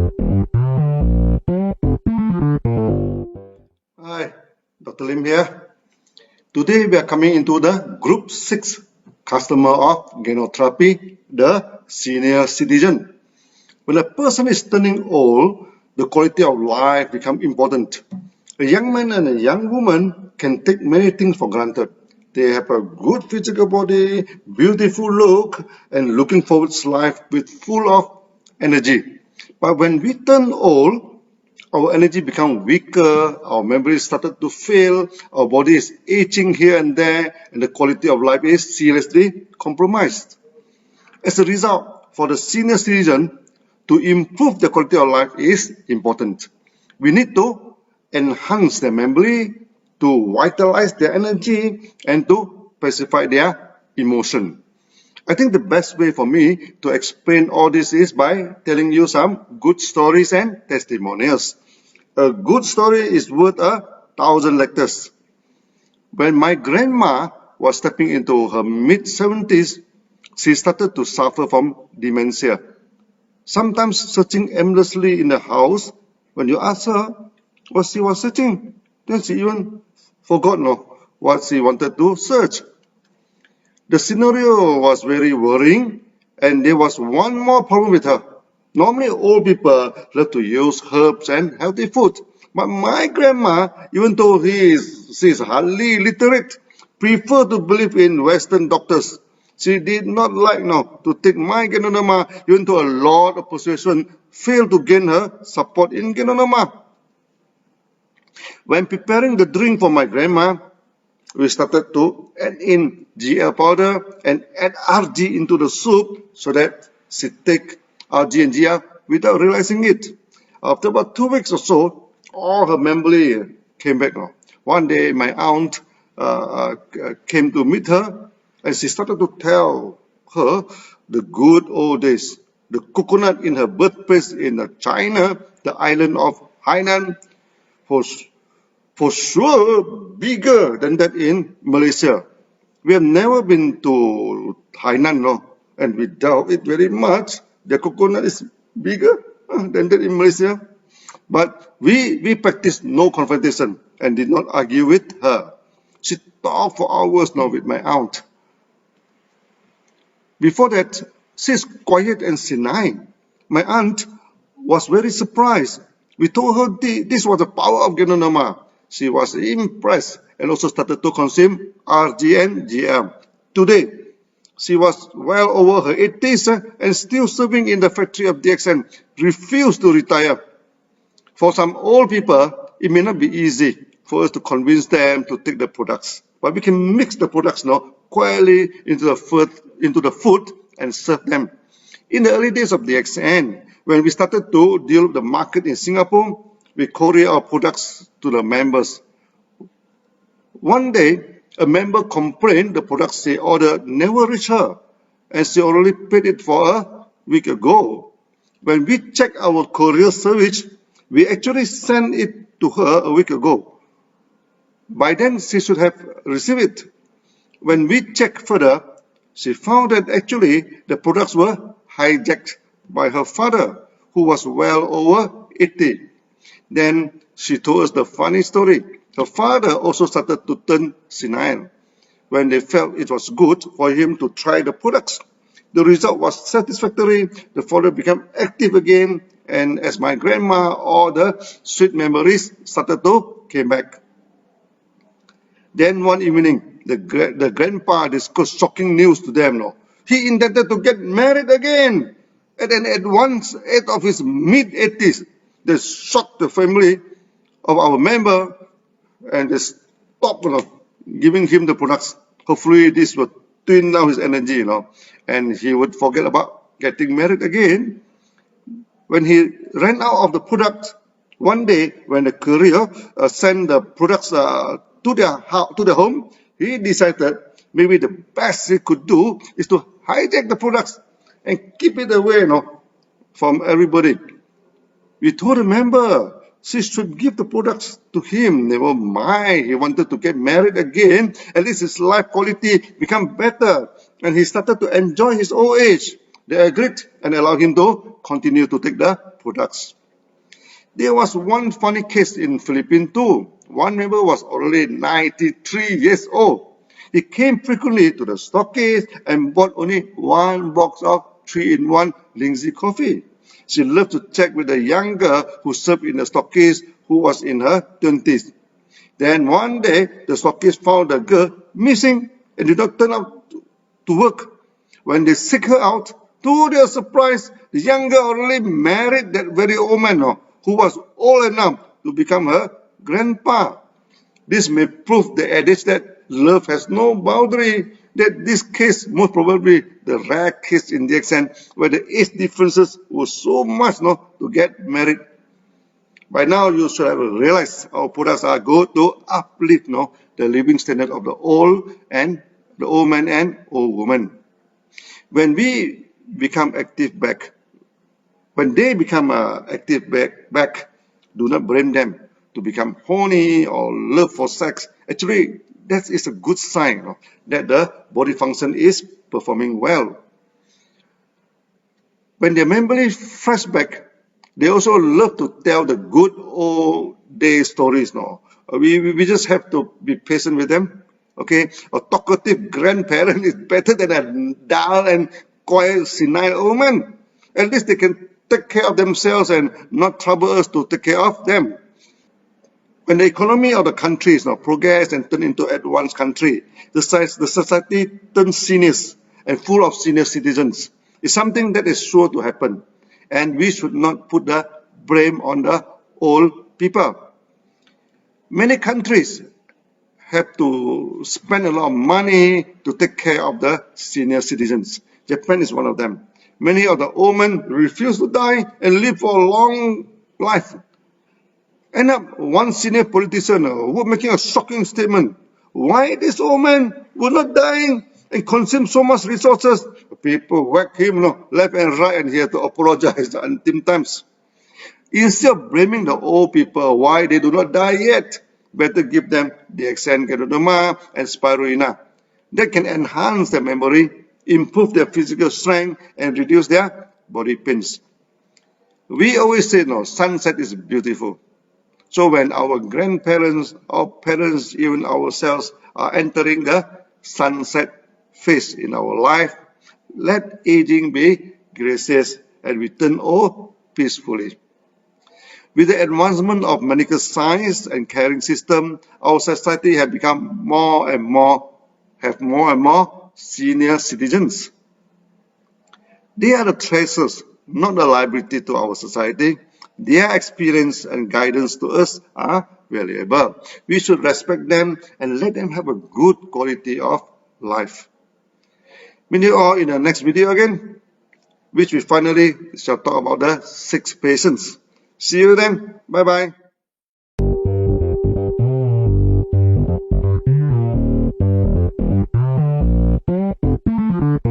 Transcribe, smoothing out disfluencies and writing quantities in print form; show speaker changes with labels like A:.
A: Hi, Dr. Lim here. Today we are coming into the Group 6 customer of genotherapy, the senior citizen. When a person is turning old, the quality of life becomes important. A young man and a young woman can take many things for granted. They have a good physical body, beautiful look, and looking forward to life with full of energy. But when we turn old, our energy become weaker, our memory started to fail, our body is aging here and there, and the quality of life is seriously compromised. As a result, for the senior citizen, to improve the quality of life is important. We need to enhance their memory, to vitalize their energy, and to pacify their emotion. I think the best way for me to explain all this is by telling you some good stories and testimonials. A good story is worth 1,000 lectures. When my grandma was stepping into her mid-70s, she started to suffer from dementia. Sometimes searching aimlessly in the house, when you ask her what she was searching, then she even forgot what she wanted to search. The scenario was very worrying, and there was one more problem with her. Normally, old people love to use herbs and healthy food. But my grandma, even though she is hardly literate, preferred to believe in Western doctors. She did not like to take my Genonoma, even though a lot of persuasion failed to gain her support in Genonoma. When preparing the drink for my grandma, we started to add in GL powder and add RG into the soup so that she take RG and GL without realizing it. After about 2 weeks or so, all her memory came back now. One day, my aunt came to meet her, and she started to tell her the good old days. The coconut in her birthplace in China, the island of Hainan, was for sure bigger than that in Malaysia. We have never been to Hainan, and we doubt it very much. The coconut is bigger than that in Malaysia. But we practiced no confrontation and did not argue with her. She talked for hours now with my aunt. Before that, she is quiet and senile. My aunt was very surprised. We told her this was the power of Genonoma. She was impressed and also started to consume RG and GM. Today, she was well over her 80s and still serving in the factory of DXN, refused to retire. For some old people, it may not be easy for us to convince them to take the products, but we can mix the products quietly into the food and serve them. In the early days of DXN, when we started to deal with the market in Singapore, we courier our products to the members. One day, a member complained the products she ordered never reached her, and she already paid it for a week ago. When we checked our courier service, we actually sent it to her a week ago. By then, she should have received it. When we checked further, she found that actually the products were hijacked by her father, who was well over 80. Then she told us the funny story. Her father also started to turn senile. When they felt it was good for him to try the products, the result was satisfactory. The father became active again, and as my grandma, all the sweet memories started to came back. Then one evening, the grandpa discussed shocking news to them. He intended to get married again, and then at once, age of his mid-80s, they shocked the family of our member, and they stopped giving him the products. Hopefully, this will tune down his energy, and he would forget about getting married again. When he ran out of the product, one day when the courier sent the products to their home, he decided maybe the best he could do is to hijack the products and keep it away, from everybody. We told the member she should give the products to him. Never mind, he wanted to get married again. At least his life quality become better, and he started to enjoy his old age. They agreed and allowed him to continue to take the products. There was one funny case in Philippines too. One member was already 93 years old. He came frequently to the stockade and bought only one box of 3-in-1 Lindsay coffee. She loved to chat with the young girl who served in the stockade who was in her 20s. Then one day, the stockist found the girl missing and did not turn up to work. When they seek her out, to their surprise, the young girl already married that very old man who was old enough to become her grandpa. This may prove the adage that love has no boundary, that this case most probably the rare case in the extent where the age differences were so much to get married. By now, you should have realized our products are good to uplift the living standard of the old man and old woman. When we become active back, when they become active back, do not blame them to become horny or love for sex. Actually, that is a good sign that the body function is performing well. When their memory flash back, they also love to tell the good old day stories. We just have to be patient with them. Okay, a talkative grandparent is better than a dull and quiet senile old man. At least they can take care of themselves and not trouble us to take care of them. When the economy of the country is progress and turn into advanced country, the society turns seniors and full of senior citizens. It's something that is sure to happen, and we should not put the blame on the old people. Many countries have to spend a lot of money to take care of the senior citizens. Japan is one of them. Many of the old men refuse to die and live for a long life. End up one senior politician was making a shocking statement. Why this old man was not dying and consume so much resources? People whack him left and right, and he had to apologize until times. Instead of blaming the old people why they do not die yet, better give them the hexangeronoma and spirulina. That can enhance their memory, improve their physical strength, and reduce their body pains. We always say, sunset is beautiful. So when our grandparents, our parents, even ourselves are entering the sunset phase in our life, let aging be gracious and we turn old peacefully. With the advancement of medical science and caring system, our society have become more and more senior citizens. They are the treasures, not a liability to our society. Their experience and guidance to us are valuable. We should respect them and let them have a good quality of life. Meet you all in the next video again, which we finally shall talk about the 6 patients. See you then. Bye bye.